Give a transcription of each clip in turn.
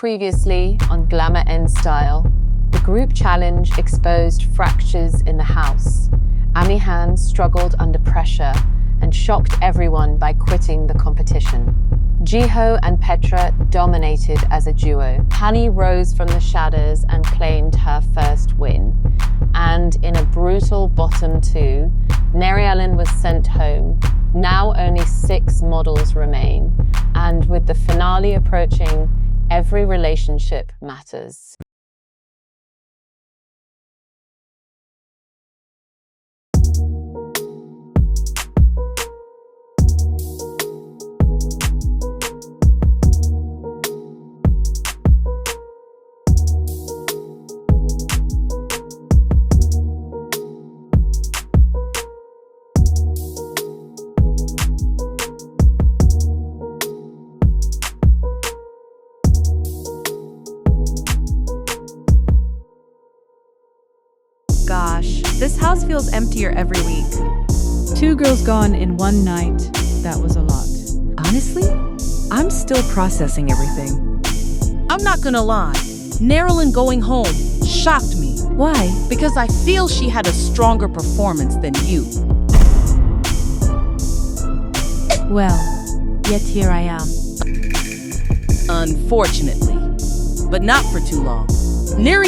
Previously on Glamour End Style, the group challenge exposed fractures in the house. Amihan struggled under pressure and shocked everyone by quitting the competition. Jiho and Petra dominated as a duo. Hani rose from the shadows and claimed her first win. And in a brutal bottom two, Ellen was sent home. Now only 6 models remain, and with the finale approaching, every relationship matters. Gosh, this house feels emptier every week. 2 girls gone in one night. That was a lot. Honestly, I'm still processing everything. I'm not gonna lie, Ellen going home shocked me. Why? Because I feel she had a stronger performance than you. Well, yet here I am. Unfortunately, but not for too long.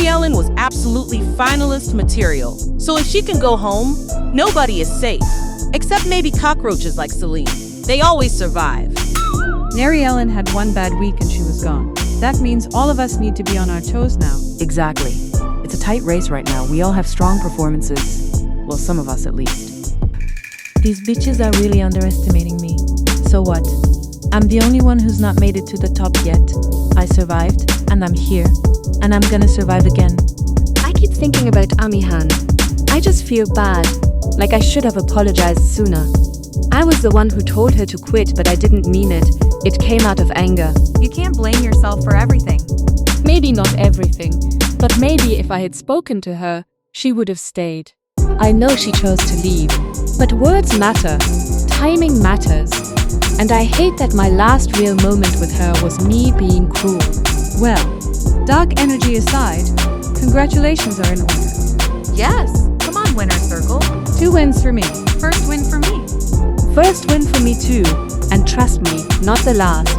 Ellen was absolutely finalist material, so if she can go home, nobody is safe. Except maybe cockroaches like Selene. They always survive. Ellen had one bad week and she was gone. That means all of us need to be on our toes now. Exactly. It's a tight race right now. We all have strong performances. Well, some of us at least. These bitches are really underestimating me. So what? I'm the only one who's not made it to the top yet. I survived, and I'm here. And I'm gonna survive again. I keep thinking about Amihan. I just feel bad, like I should have apologized sooner. I was the one who told her to quit, but I didn't mean it. It came out of anger. You can't blame yourself for everything. Maybe not everything, but maybe if I had spoken to her, she would have stayed. I know she chose to leave, but words matter. Timing matters. And I hate that my last real moment with her was me being cruel. Well, dark energy aside, congratulations are in order. Yes, come on, winner circle. 2 wins for me. First win for me. First win for me too, and trust me, not the last.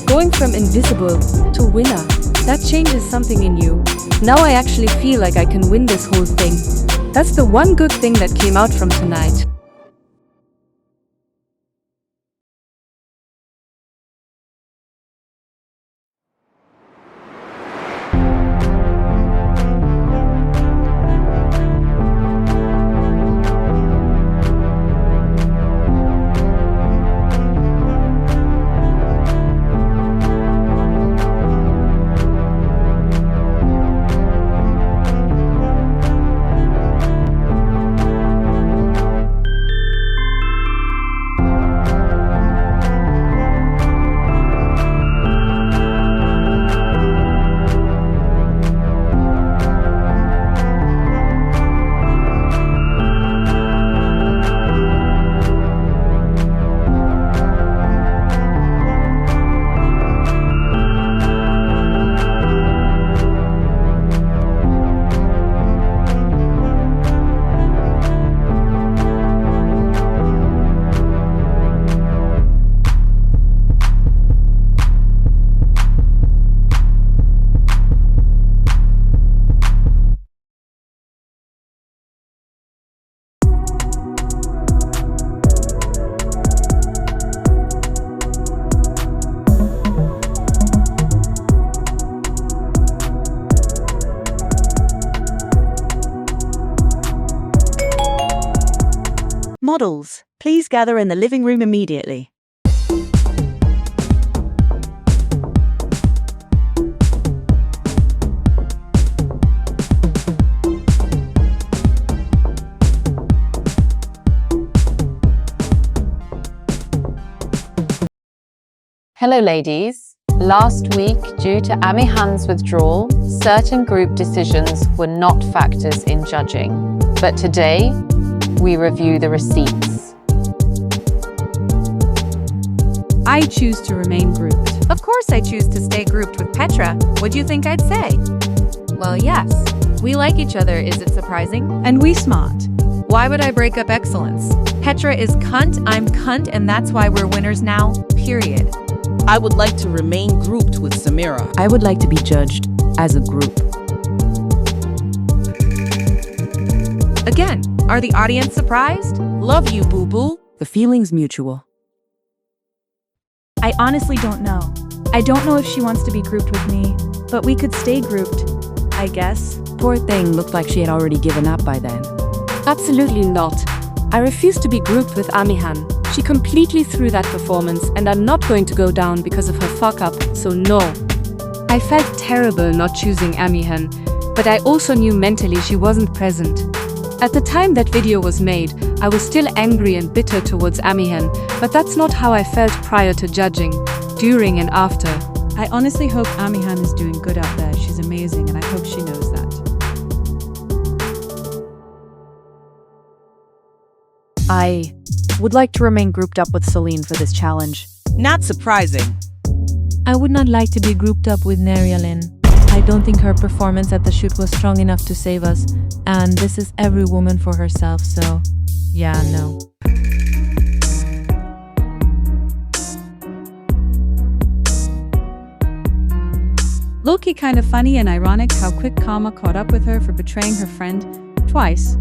Going from invisible to winner, that changes something in you. Now I actually feel like I can win this whole thing. That's the one good thing that came out from tonight. Models, please gather in the living room immediately. Hello ladies. Last week, due to Amihan's withdrawal, certain group decisions were not factors in judging. But today, we review the receipts. I choose to remain grouped. Of course I choose to stay grouped with Petra. What'd you think I'd say? Well, yes. We like each other, is it surprising? And we smart. Why would I break up excellence? Petra is cunt, I'm cunt, and that's why we're winners now, period. I would like to remain grouped with Samira. I would like to be judged as a group. Again, are the audience surprised? Love you, boo-boo. The feeling's mutual. I honestly don't know. I don't know if she wants to be grouped with me, but we could stay grouped, I guess. Poor thing looked like she had already given up by then. Absolutely not. I refuse to be grouped with Amihan. She completely threw that performance, and I'm not going to go down because of her fuck-up, so no. I felt terrible not choosing Amihan, but I also knew mentally she wasn't present. At the time that video was made, I was still angry and bitter towards Amihan, but that's not how I felt prior to judging, during and after. I honestly hope Amihan is doing good out there. She's amazing, and I hope she knows that. I would like to remain grouped up with Selene for this challenge. Not surprising. I would not like to be grouped up with Nerialin. I don't think her performance at the shoot was strong enough to save us, and this is every woman for herself, so yeah, no. Low-key kind of funny and ironic how quick karma caught up with her for betraying her friend twice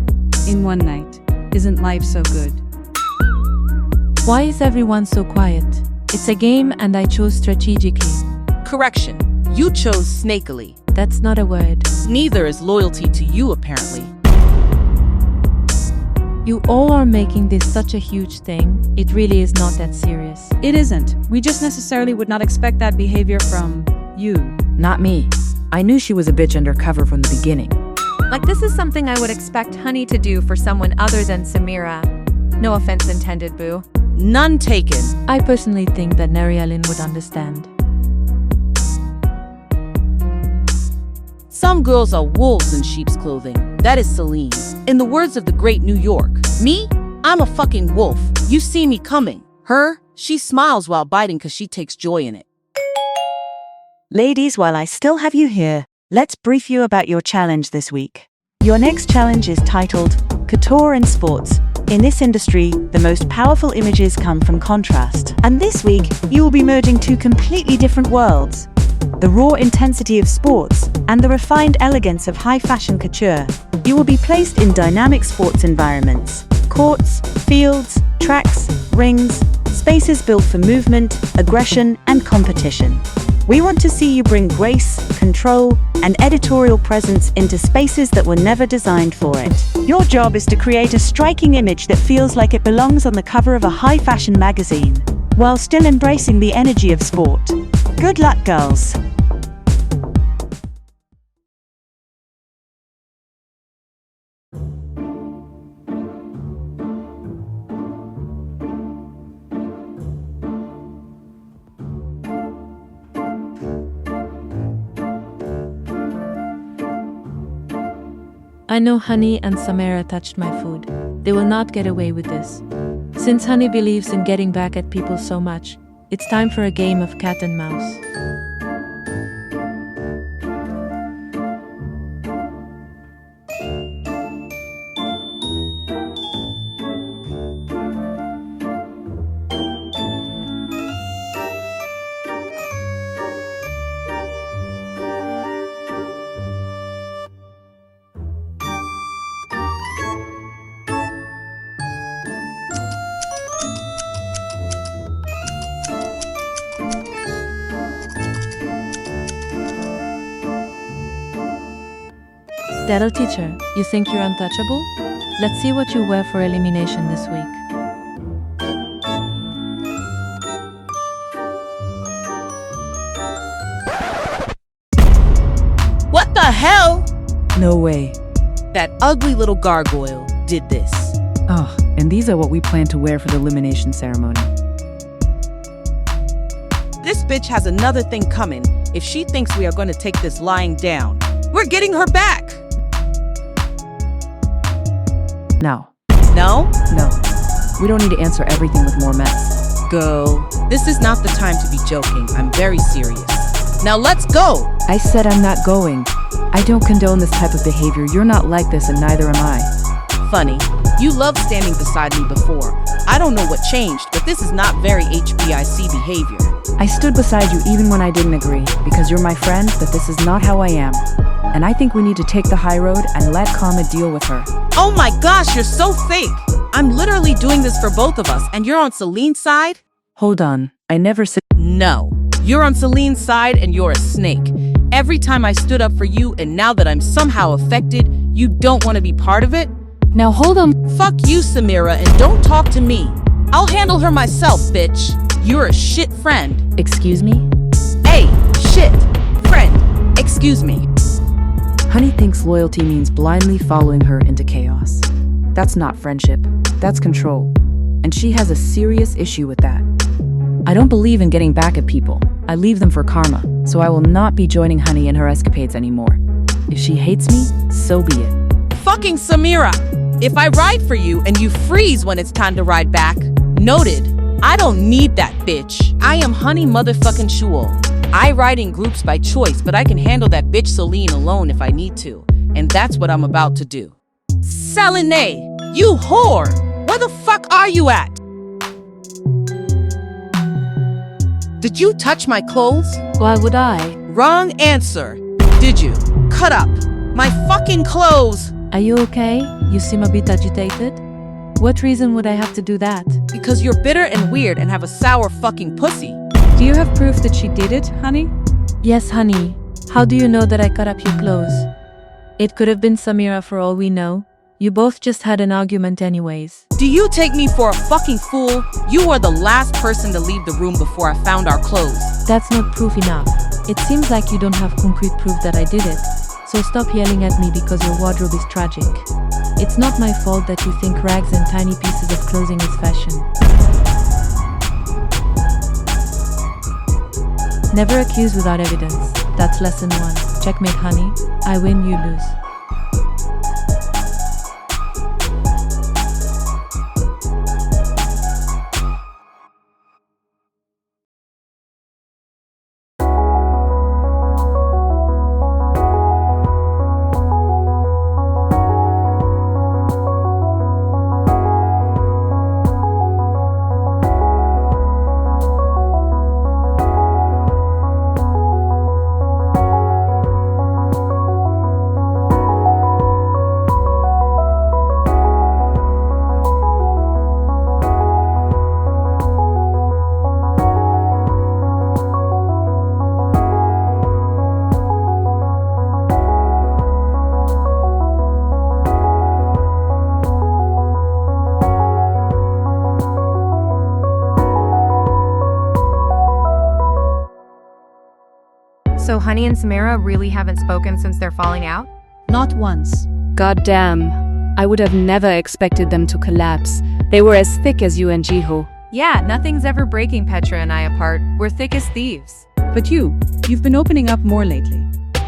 in one night. Isn't life so good? Why is everyone so quiet? It's a game and I chose strategically. Correction. You chose snakily. That's not a word. Neither is loyalty to you, apparently. You all are making this such a huge thing. It really is not that serious. It isn't. We just necessarily would not expect that behavior from you. Not me. I knew she was a bitch undercover from the beginning. Like, this is something I would expect Honey to do for someone other than Samira. No offense intended, boo. None taken. I personally think that Nerialin would understand. Some girls are wolves in sheep's clothing. That is Selene. In the words of the great New York. Me? I'm a fucking wolf. You see me coming. Her? She smiles while biting because she takes joy in it. Ladies, while I still have you here, let's brief you about your challenge this week. Your next challenge is titled Couture in Sports. In this industry, the most powerful images come from contrast. And this week, you will be merging two completely different worlds. The raw intensity of sports and the refined elegance of high fashion couture. You will be placed in dynamic sports environments. Courts, fields, tracks, rings, spaces built for movement, aggression, and competition. We want to see you bring grace, control, and editorial presence into spaces that were never designed for it. Your job is to create a striking image that feels like it belongs on the cover of a high-fashion magazine, while still embracing the energy of sport. Good luck, girls. I know Honey and Samira touched my food. They will not get away with this. Since Honey believes in getting back at people so much, it's time for a game of cat and mouse. That'll teach her. You think you're untouchable? Let's see what you wear for elimination this week. What the hell? No way. That ugly little gargoyle did this. Oh, and these are what we plan to wear for the elimination ceremony. This bitch has another thing coming if she thinks we are going to take this lying down. We're getting her back. No. No? No. We don't need to answer everything with more mess. Go. This is not the time to be joking. I'm very serious. Now let's go! I said I'm not going. I don't condone this type of behavior. You're not like this and neither am I. Funny. You loved standing beside me before. I don't know what changed, but this is not very HBIC behavior. I stood beside you even when I didn't agree, because you're my friend, but this is not how I am. And I think we need to take the high road and let Karma deal with her. Oh my gosh, you're so fake! I'm literally doing this for both of us, and you're on Celine's side? Hold on, I never said— No. You're on Celine's side and you're a snake. Every time I stood up for you, and now that I'm somehow affected, you don't want to be part of it? Now hold on. Fuck you, Samira, and don't talk to me. I'll handle her myself, bitch. You're a shit friend. Excuse me? Hey, shit. Friend. Excuse me. Honey thinks loyalty means blindly following her into chaos. That's not friendship. That's control. And she has a serious issue with that. I don't believe in getting back at people. I leave them for karma, so I will not be joining Honey in her escapades anymore. If she hates me, so be it. Fucking Samira! If I ride for you and you freeze when it's time to ride back, noted. I don't need that bitch. I am Honey motherfucking Shul. I ride in groups by choice, but I can handle that bitch Selene alone if I need to. And that's what I'm about to do. Selene, you whore! Where the fuck are you at? Did you touch my clothes? Why would I? Wrong answer. Did you? Cut up. My fucking clothes! Are you okay? You seem a bit agitated. What reason would I have to do that? Because you're bitter and weird and have a sour fucking pussy. Do you have proof that she did it, honey? Yes, honey. How do you know that I cut up your clothes? It could have been Samira for all we know. You both just had an argument anyways. Do you take me for a fucking fool? You were the last person to leave the room before I found our clothes. That's not proof enough. It seems like you don't have concrete proof that I did it. So stop yelling at me because your wardrobe is tragic. It's not my fault that you think rags and tiny pieces of clothing is fashion. Never accuse without evidence. That's lesson 1. Checkmate, honey. I win, you lose. So Honey and Samira really haven't spoken since their falling out? Not once. God damn. I would have never expected them to collapse. They were as thick as you and Jiho. Yeah, nothing's ever breaking Petra and I apart. We're thick as thieves. But you've been opening up more lately,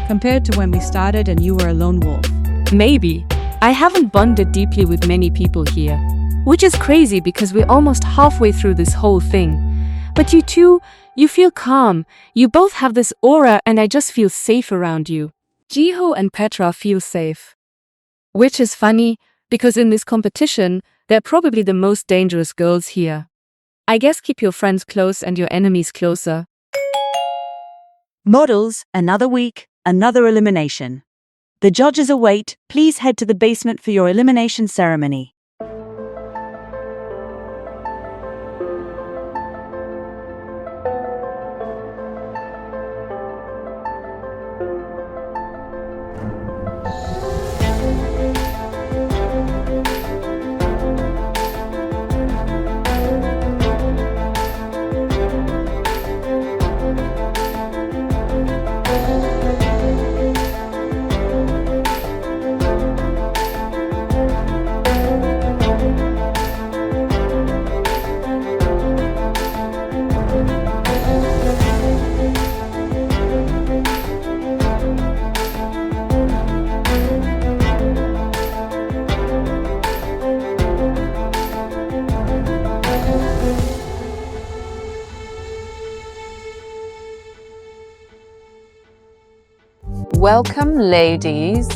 compared to when we started and you were a lone wolf. Maybe. I haven't bonded deeply with many people here, which is crazy because we're almost halfway through this whole thing. But you two, you feel calm. You both have this aura and I just feel safe around you. Jiho and Petra feel safe. Which is funny, because in this competition, they're probably the most dangerous girls here. I guess keep your friends close and your enemies closer. Models, another week, another elimination. The judges await. Please head to the basement for your elimination ceremony. Welcome, ladies.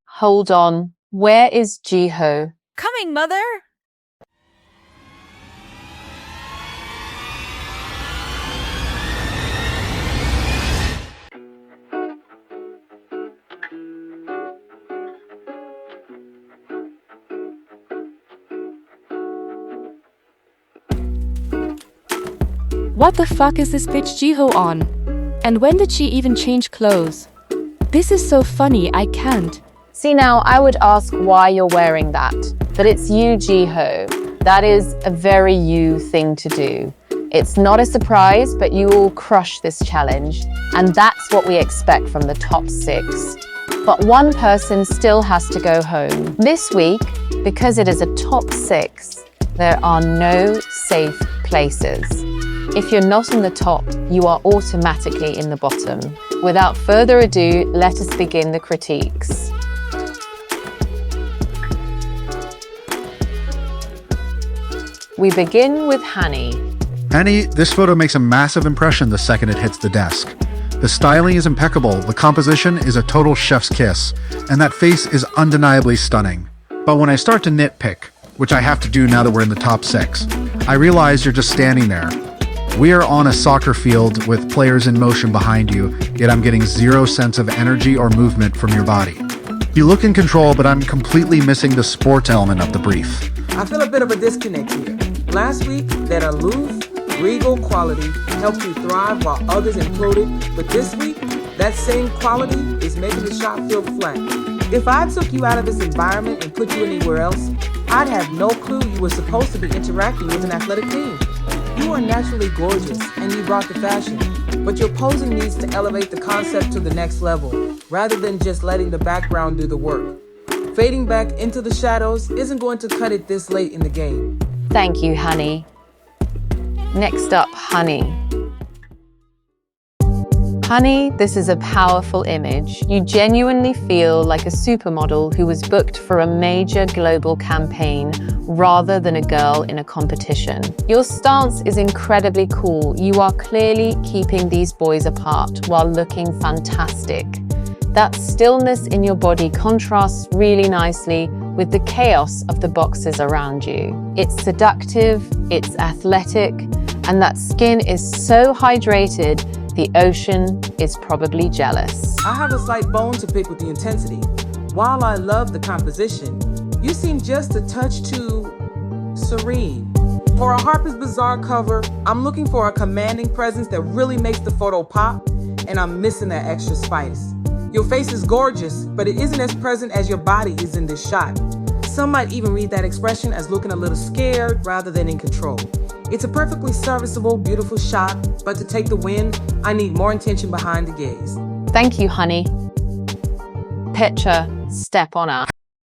Hold on. Where is Jiho? Coming, mother! What the fuck is this bitch Jiho on? And when did she even change clothes? This is so funny, I can't. See now, I would ask why you're wearing that, but it's you, Jiho. That is a very you thing to do. It's not a surprise, but you will crush this challenge, and that's what we expect from the top 6. But one person still has to go home. This week, because it is a top 6, there are no safe places. If you're not in the top, you are automatically in the bottom. Without further ado, let us begin the critiques. We begin with Hani. Hani, this photo makes a massive impression the second it hits the desk. The styling is impeccable, the composition is a total chef's kiss, and that face is undeniably stunning. But when I start to nitpick, which I have to do now that we're in the top 6, I realize you're just standing there. We are on a soccer field with players in motion behind you, yet I'm getting zero sense of energy or movement from your body. You look in control, but I'm completely missing the sports element of the brief. I feel a bit of a disconnect here. Last week, that aloof, regal quality helped you thrive while others imploded, but this week, that same quality is making the shot feel flat. If I took you out of this environment and put you anywhere else, I'd have no clue you were supposed to be interacting with an athletic team. You are naturally gorgeous, and you brought the fashion, but your posing needs to elevate the concept to the next level, rather than just letting the background do the work. Fading back into the shadows isn't going to cut it this late in the game. Thank you, Hani. Next up, Honey. Honey, this is a powerful image. You genuinely feel like a supermodel who was booked for a major global campaign rather than a girl in a competition. Your stance is incredibly cool. You are clearly keeping these boys apart while looking fantastic. That stillness in your body contrasts really nicely with the chaos of the boxes around you. It's seductive, it's athletic, and that skin is so hydrated, the ocean is probably jealous. I have a slight bone to pick with the intensity. While I love the composition, you seem just a touch too serene. For a Harper's Bazaar cover, I'm looking for a commanding presence that really makes the photo pop, and I'm missing that extra spice. Your face is gorgeous, but it isn't as present as your body is in this shot. Some might even read that expression as looking a little scared rather than in control. It's a perfectly serviceable, beautiful shot, but to take the win, I need more intention behind the gaze. Thank you, Honey. Petra, step on up.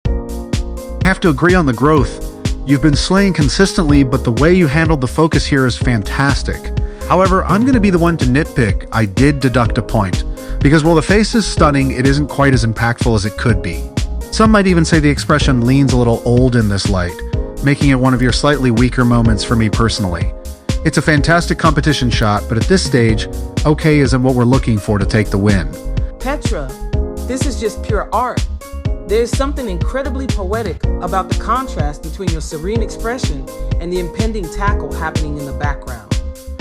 I have to agree on the growth. You've been slaying consistently, but the way you handled the focus here is fantastic. However, I'm going to be the one to nitpick. I did deduct a point, because while the face is stunning, it isn't quite as impactful as it could be. Some might even say the expression leans a little old in this light, making it one of your slightly weaker moments for me personally. It's a fantastic competition shot, but at this stage, okay isn't what we're looking for to take the win. Petra, this is just pure art. There's something incredibly poetic about the contrast between your serene expression and the impending tackle happening in the background.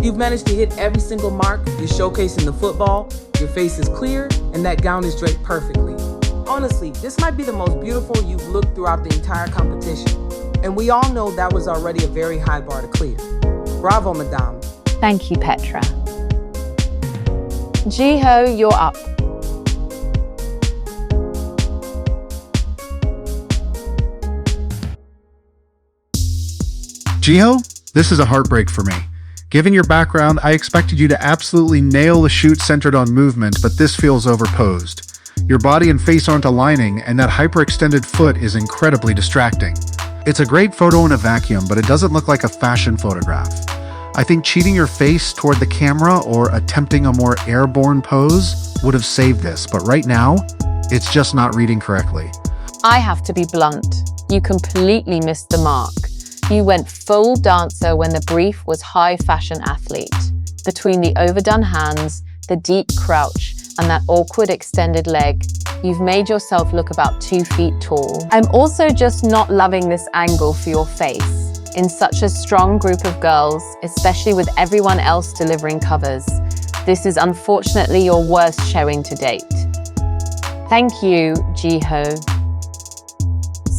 You've managed to hit every single mark. You're showcasing the football, your face is clear, and that gown is draped perfectly. Honestly, this might be the most beautiful you've looked throughout the entire competition. And we all know that was already a very high bar to clear. Bravo, madame. Thank you, Petra. Jiho, you're up. Jiho, this is a heartbreak for me. Given your background, I expected you to absolutely nail the shoot centered on movement, but this feels overposed. Your body and face aren't aligning, and that hyperextended foot is incredibly distracting. It's a great photo in a vacuum, but it doesn't look like a fashion photograph. I think cheating your face toward the camera or attempting a more airborne pose would have saved this, but right now, it's just not reading correctly. I have to be blunt. You completely missed the mark. You went full dancer when the brief was high fashion athlete. Between the overdone hands, the deep crouch, and that awkward extended leg, you've made yourself look about 2 feet tall. I'm also just not loving this angle for your face. In such a strong group of girls, especially with everyone else delivering covers, this is unfortunately your worst showing to date. Thank you, Jiho.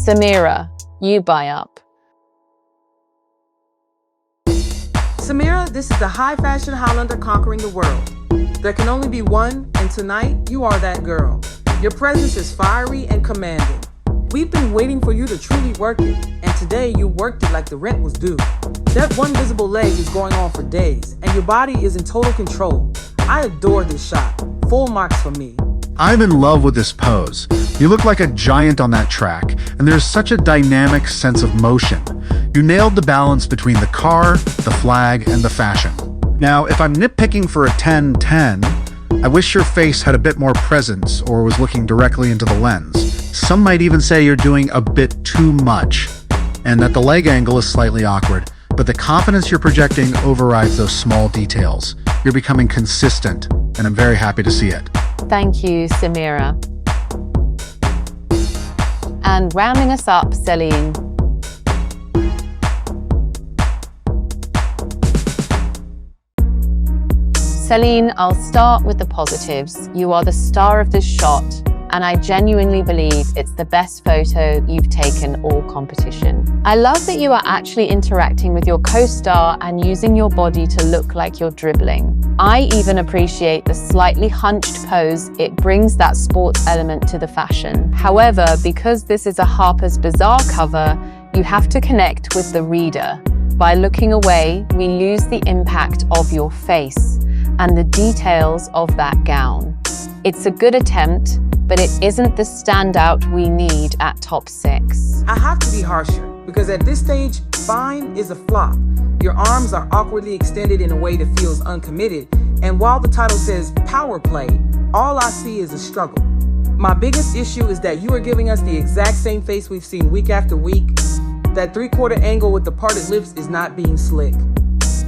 Samira, you buy up. Samira, this is the high-fashion Hollander conquering the world. There can only be one, and tonight, you are that girl. Your presence is fiery and commanding. We've been waiting for you to truly work it, and today you worked it like the rent was due. That one visible leg is going on for days, and your body is in total control. I adore this shot. Full marks for me. I'm in love with this pose. You look like a giant on that track, and there's such a dynamic sense of motion. You nailed the balance between the car, the flag, and the fashion. Now, if I'm nitpicking for a 10-10, I wish your face had a bit more presence or was looking directly into the lens. Some might even say you're doing a bit too much, and that the leg angle is slightly awkward, but the confidence you're projecting overrides those small details. You're becoming consistent, and I'm very happy to see it. Thank you, Samira. And rounding us up, Selene. Selene, I'll start with the positives. You are the star of this shot, and I genuinely believe it's the best photo you've taken all competition. I love that you are actually interacting with your co-star and using your body to look like you're dribbling. I even appreciate the slightly hunched pose. It brings that sports element to the fashion. However, because this is a Harper's Bazaar cover, you have to connect with the reader. By looking away, we lose the impact of your face and the details of that gown. It's a good attempt, but it isn't the standout we need at top 6. I have to be harsher, because at this stage, fine is a flop. Your arms are awkwardly extended in a way that feels uncommitted, and while the title says power play, all I see is a struggle. My biggest issue is that you are giving us the exact same face we've seen week after week. That 3/4 angle with the parted lips is not being slick.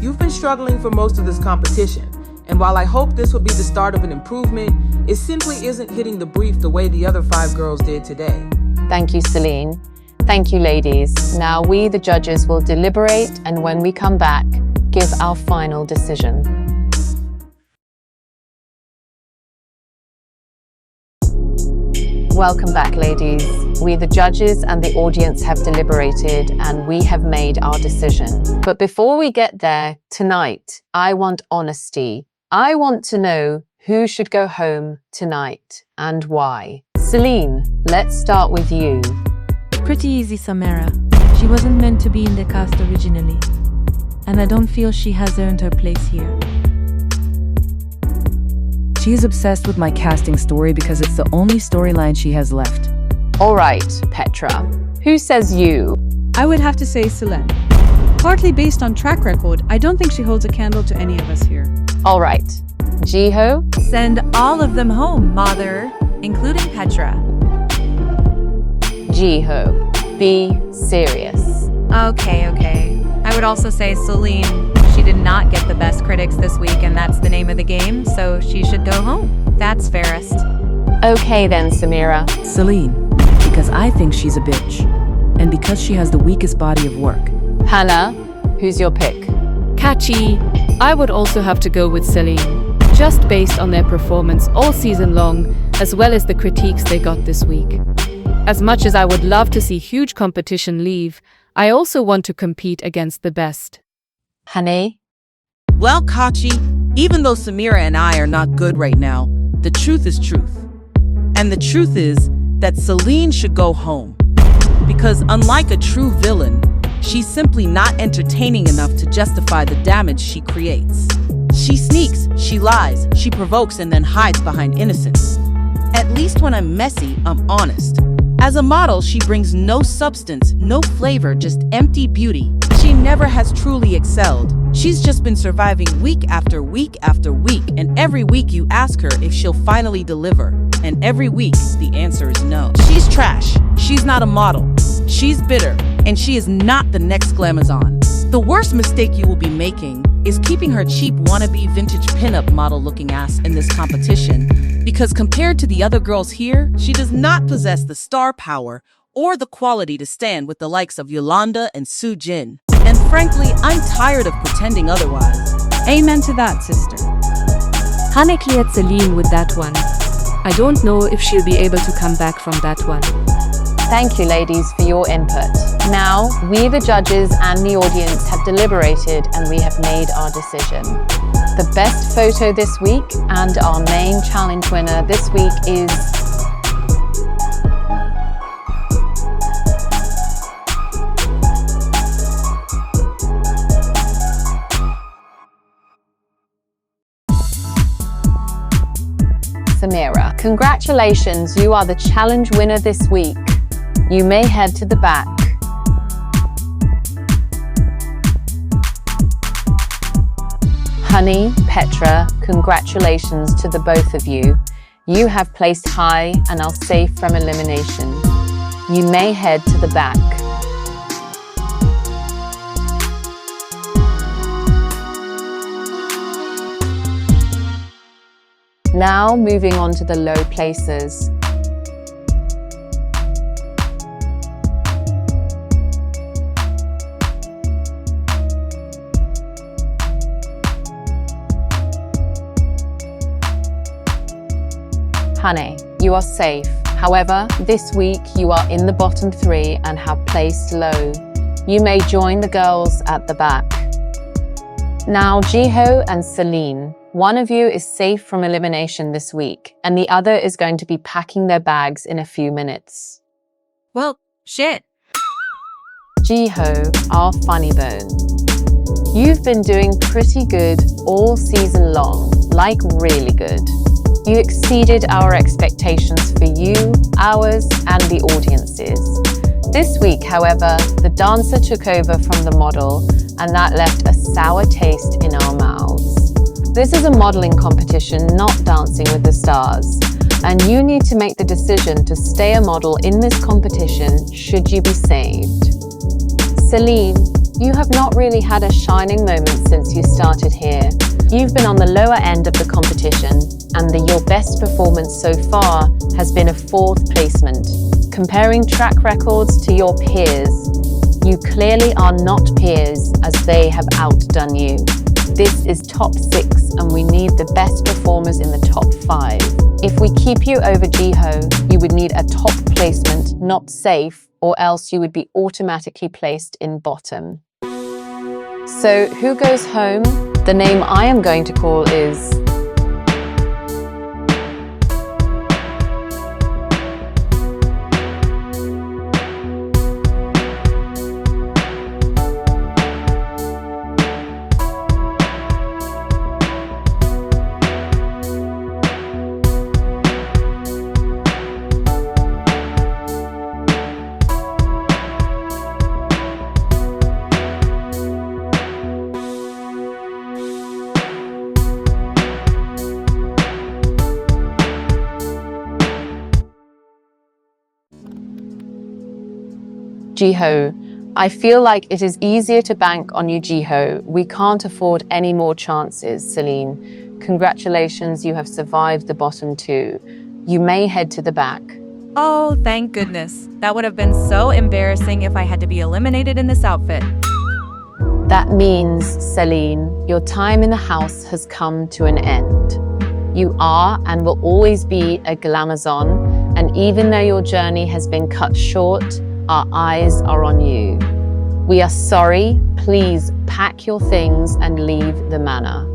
You've been struggling for most of this competition, and while I hope this will be the start of an improvement, it simply isn't hitting the brief the way the other 5 girls did today. Thank you, Selene. Thank you, ladies. Now we, the judges, will deliberate, and when we come back, give our final decision. Welcome back, ladies. We, the judges and the audience, have deliberated, and we have made our decision. But before we get there, tonight, I want honesty. I want to know who should go home tonight and why. Selene, let's start with you. Pretty easy, Samira. She wasn't meant to be in the cast originally, and I don't feel she has earned her place here. She is obsessed with my casting story because it's the only storyline she has left. All right, Petra. Who says you? I would have to say Selene. Partly based on track record, I don't think she holds a candle to any of us here. All right. Jiho? Send all of them home, mother, including Petra. Jiho, be serious. Okay. I would also say Selene. She did not get the best critics this week, and that's the name of the game, so she should go home. That's fairest. Okay then, Samira. Selene, because I think she's a bitch, and because she has the weakest body of work. Hannah, who's your pick? Catchy. I would also have to go with Selene, just based on their performance all season long, as well as the critiques they got this week. As much as I would love to see huge competition leave, I also want to compete against the best. Hannah? Well, Kachi, even though Samira and I are not good right now, the truth is truth. And the truth is that Selene should go home. Because unlike a true villain, she's simply not entertaining enough to justify the damage she creates. She sneaks, she lies, she provokes and then hides behind innocence. At least when I'm messy, I'm honest. As a model, she brings no substance, no flavor, just empty beauty. She never has truly excelled. She's just been surviving week after week after week, and every week you ask her if she'll finally deliver. And every week, the answer is no. She's trash. She's not a model. She's bitter, and she is not the next Glamazon. The worst mistake you will be making is keeping her cheap wannabe vintage pinup model looking ass in this competition, Because compared to the other girls here, she does not possess the star power or the quality to stand with the likes of Yolanda and Soo Jin. And frankly, I'm tired of pretending otherwise. Amen to that, sister. Honey cleared Selene with that one. I don't know if she'll be able to come back from that one. Thank you, ladies, for your input. Now, we, the judges and the audience, have deliberated and we have made our decision. The best photo this week and our main challenge winner this week is Samira. Congratulations, you are the challenge winner this week. You may head to the back. Honey, Petra, congratulations to the both of you. You have placed high and are safe from elimination. You may head to the back. Now moving on to the low places. Honey, you are safe. However, this week you are in the bottom 3 and have placed low. You may join the girls at the back. Now, Jiho and Selene, one of you is safe from elimination this week, and the other is going to be packing their bags in a few minutes. Well, shit. Jiho, our funny bone. You've been doing pretty good all season long, like really good. You exceeded our expectations for you, ours, and the audiences. This week, however, the dancer took over from the model, and that left a sour taste in our mouths. This is a modeling competition, not Dancing with the Stars, and you need to make the decision to stay a model in this competition should you be saved. Selene, you have not really had a shining moment since you started here. You've been on the lower end of the competition, and your best performance so far has been a 4th placement. Comparing track records to your peers, you clearly are not peers as they have outdone you. This is top 6 and we need the best performers in the top 5. If we keep you over Jiho, you would need a top placement, not safe, or else you would be automatically placed in bottom. So who goes home? The name I am going to call is Jiho. I feel like it is easier to bank on you, Jiho. We can't afford any more chances, Selene. Congratulations, you have survived the bottom 2. You may head to the back. Oh, thank goodness. That would have been so embarrassing if I had to be eliminated in this outfit. That means, Selene, your time in the house has come to an end. You are and will always be a Glamazon, and even though your journey has been cut short, our eyes are on you. We are sorry. Please pack your things and leave the manor.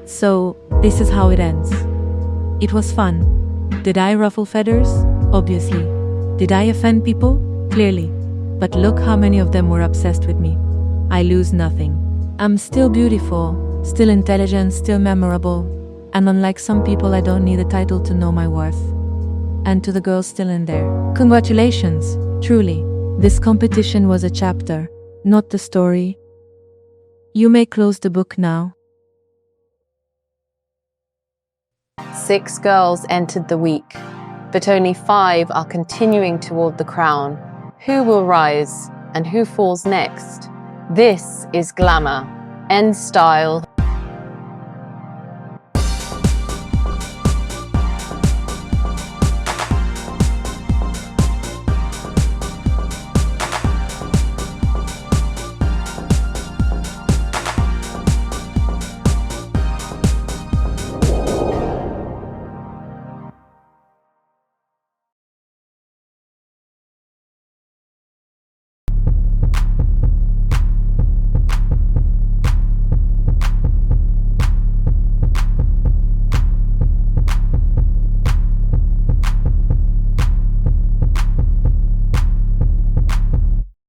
So, this is how it ends. It was fun. Did I ruffle feathers? Obviously. Did I offend people? Clearly. But look how many of them were obsessed with me. I lose nothing. I'm still beautiful, still intelligent, still memorable. And unlike some people, I don't need a title to know my worth. And to the girls still in there, congratulations, truly. This competition was a chapter, not the story. You may close the book now. 6 girls entered the week, but only 5 are continuing toward the crown. Who will rise and who falls next? This is Glamour. End style.